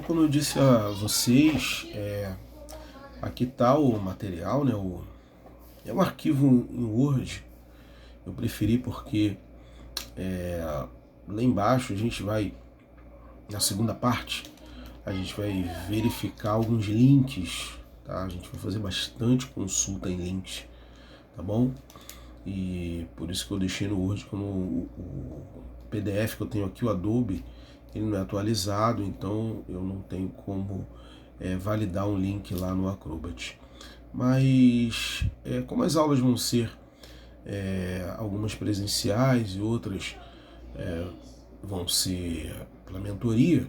Como eu disse a vocês, aqui está o material, né? É um arquivo em Word. Eu preferi porque lá embaixo a gente vai, na segunda parte, a gente vai verificar alguns links, tá? A gente vai fazer bastante consulta em links, tá bom? E por isso que eu deixei no Word como o PDF que eu tenho aqui, o Adobe, ele não é atualizado, então eu não tenho como validar um link lá no Acrobat. Mas como as aulas vão ser algumas presenciais e outras vão ser pela mentoria,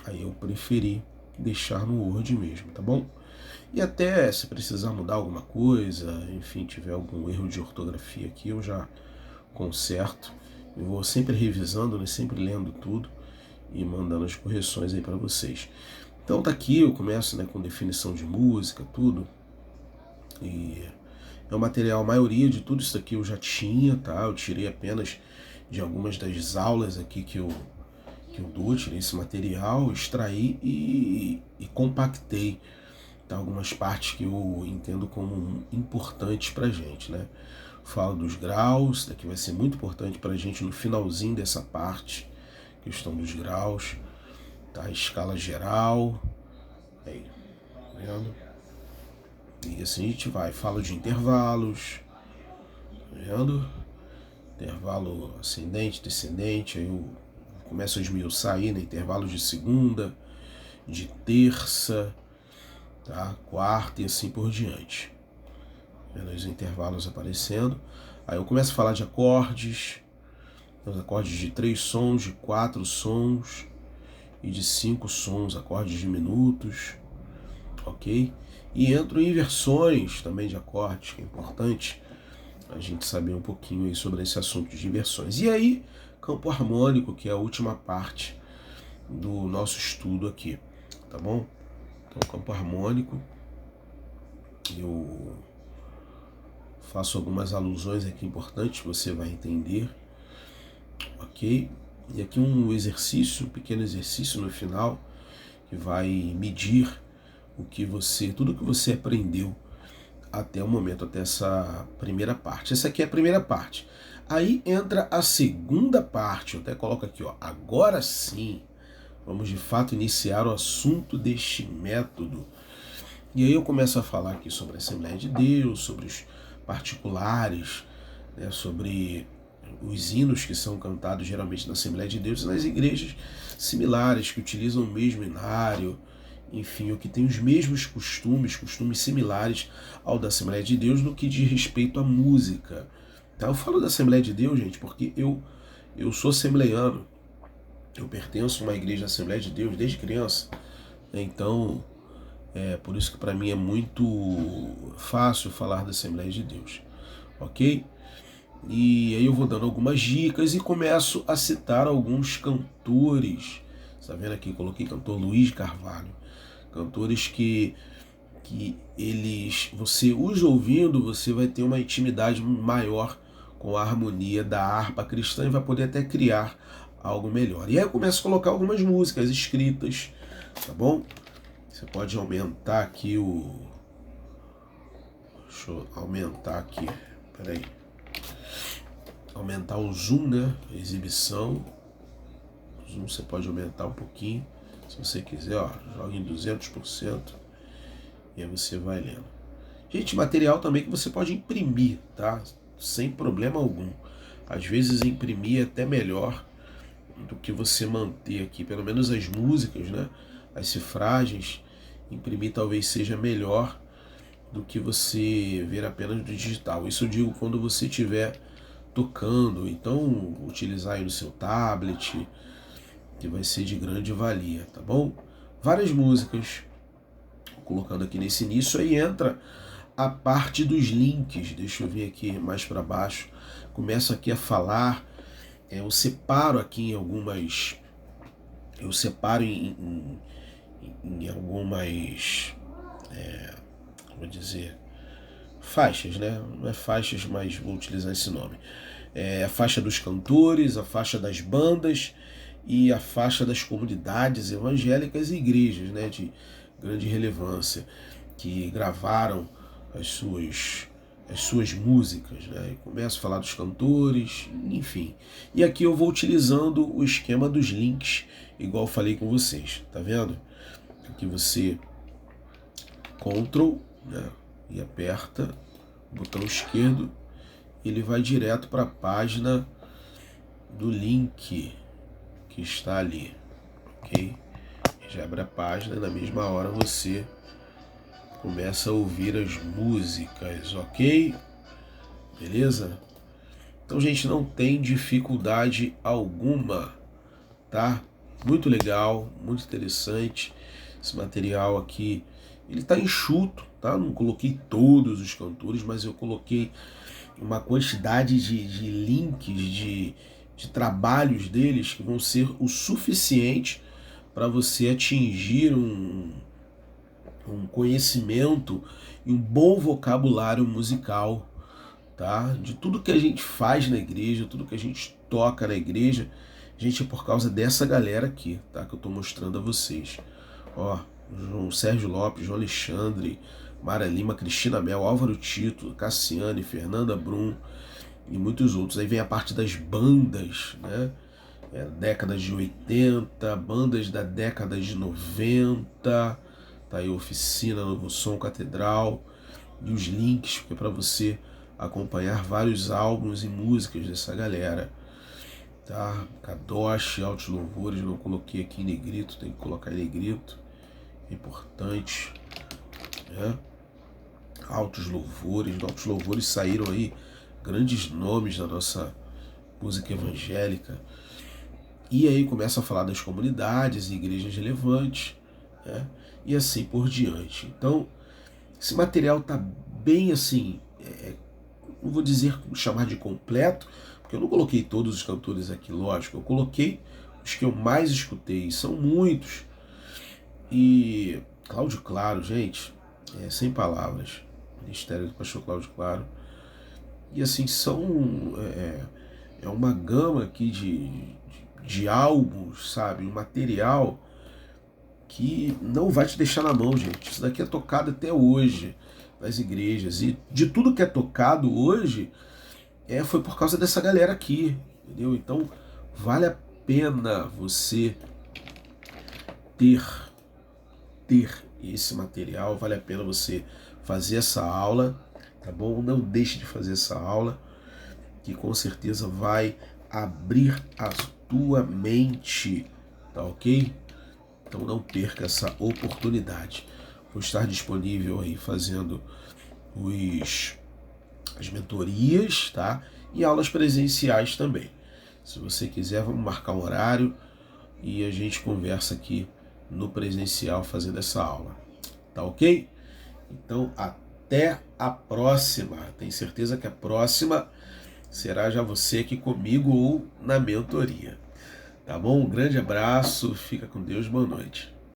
aí eu preferi deixar no Word mesmo, tá bom? E até se precisar mudar alguma coisa, enfim, tiver algum erro de ortografia aqui, eu já conserto. Eu vou sempre revisando, né, sempre lendo tudo e mandando as correções aí para vocês. Então tá aqui, eu começo, né, com definição de música, tudo. E é o material, a maioria de tudo isso aqui eu já tinha, tá? Eu tirei apenas de algumas das aulas aqui que eu dou, tirei esse material, extraí e compactei, tá? Algumas partes que eu entendo como importantes pra gente, né? Falo dos graus, daqui vai ser muito importante pra gente no finalzinho dessa parte, questão dos graus, tá? A escala geral, aí, tá vendo? E assim a gente vai, falo de intervalos, tá vendo? Intervalo ascendente, descendente, aí eu começo a esmiuçar aí, né? Intervalos de segunda, de terça, tá? Quarta e assim por diante. Vendo os intervalos aparecendo. Aí eu começo a falar de acordes, os acordes de 3 sons, de 4 sons e de 5 sons, acordes diminutos, ok? E entro em inversões também de acordes, que é importante a gente saber um pouquinho aí sobre esse assunto de inversões. E aí, campo harmônico, que é a última parte do nosso estudo aqui, tá bom? Então, campo harmônico, eu faço algumas alusões aqui importantes, você vai entender, ok? E aqui um exercício, um pequeno exercício no final, que vai medir tudo que você aprendeu até o momento, até essa primeira parte. Essa aqui é a primeira parte. Aí entra a segunda parte, eu até coloco aqui, ó, agora sim, vamos de fato iniciar o assunto deste método. E aí eu começo a falar aqui sobre a Assembleia de Deus, sobre os particulares, né, sobre os hinos que são cantados geralmente na Assembleia de Deus e nas igrejas similares, que utilizam o mesmo inário, enfim, o que tem os mesmos costumes similares ao da Assembleia de Deus no que diz respeito à música. Tá? Eu falo da Assembleia de Deus, gente, porque eu sou assembleiano, eu pertenço a uma igreja da Assembleia de Deus desde criança, então por isso que para mim é muito fácil falar da Assembleia de Deus, ok? E aí eu vou dando algumas dicas e começo a citar alguns cantores. Está vendo aqui? Coloquei cantor Luiz Carvalho. Cantores que você os ouvindo, você vai ter uma intimidade maior com a harmonia da harpa cristã e vai poder até criar algo melhor. E aí eu começo a colocar algumas músicas escritas, tá bom? Você pode aumentar aqui Deixa eu aumentar aqui. Peraí. Aumentar o zoom, né? A exibição. O zoom você pode aumentar um pouquinho. Se você quiser, ó, joga em 200%. E aí você vai lendo. Gente, material também que você pode imprimir, tá? Sem problema algum. Às vezes imprimir é até melhor do que você manter aqui. Pelo menos as músicas, né? As cifragens. Imprimir talvez seja melhor do que você ver apenas no digital. Isso eu digo quando você estiver tocando, então utilizar aí no seu tablet, que vai ser de grande valia, tá bom? Várias músicas, colocando aqui nesse início, aí entra a parte dos links. Deixa eu vir aqui mais para baixo, começo aqui a falar, eu separo aqui em algumas, vou dizer, faixas, né? Não é faixas, mas vou utilizar esse nome. A faixa dos cantores, a faixa das bandas e a faixa das comunidades evangélicas e igrejas, né, de grande relevância, que gravaram as suas músicas, né? Eu começo a falar dos cantores, enfim. E aqui eu vou utilizando o esquema dos links, igual eu falei com vocês, tá vendo? Aqui você Ctrl, né, e aperta o botão esquerdo, ele vai direto para a página do link que está ali, ok? Já abre a página e na mesma hora você começa a ouvir as músicas, ok? Beleza? Então, gente, não tem dificuldade alguma, tá? Muito legal, muito interessante. Esse material aqui, ele tá enxuto, tá? Não coloquei todos os cantores, mas eu coloquei uma quantidade de links, de trabalhos deles que vão ser o suficiente para você atingir um conhecimento e um bom vocabulário musical, tá? De tudo que a gente faz na igreja, tudo que a gente toca na igreja, gente, é por causa dessa galera aqui, tá? Que eu tô mostrando a vocês. Ó, João Sérgio Lopes, João Alexandre, Mara Lima, Cristina Mel, Álvaro Tito, Cassiane, Fernanda Brum e muitos outros. Aí vem a parte das bandas, né? Décadas de 80, bandas da década de 90, tá aí Oficina, Novo Som, Catedral, e os links que é para você acompanhar vários álbuns e músicas dessa galera, tá? Kadosh, Altos Louvores, não coloquei aqui em negrito, tem que colocar em negrito, é importante, né? Altos Louvores saíram aí grandes nomes da nossa música evangélica. E aí começa a falar das comunidades e igrejas relevantes, né? E assim por diante. Então, esse material está bem assim, não vou chamar de completo, porque eu não coloquei todos os cantores aqui, lógico, eu coloquei os que eu mais escutei, são muitos. E Cláudio Claro, gente, sem palavras, Ministério do Pastor Cláudio Claro. E assim, é uma gama aqui de álbuns, sabe? Um material que não vai te deixar na mão, gente. Isso daqui é tocado até hoje nas igrejas. E de tudo que é tocado hoje, foi por causa dessa galera aqui, entendeu? Então, vale a pena você ter esse material, vale a pena você fazer essa aula, tá bom? Não deixe de fazer essa aula, que com certeza vai abrir a tua mente, tá ok? Então não perca essa oportunidade. Vou estar disponível aí fazendo as mentorias, tá? E aulas presenciais também. Se você quiser, vamos marcar um horário e a gente conversa aqui no presencial fazendo essa aula. Tá ok? Então até a próxima. Tenho certeza que a próxima será já você aqui comigo ou na mentoria. Tá bom? Um grande abraço, fica com Deus, boa noite.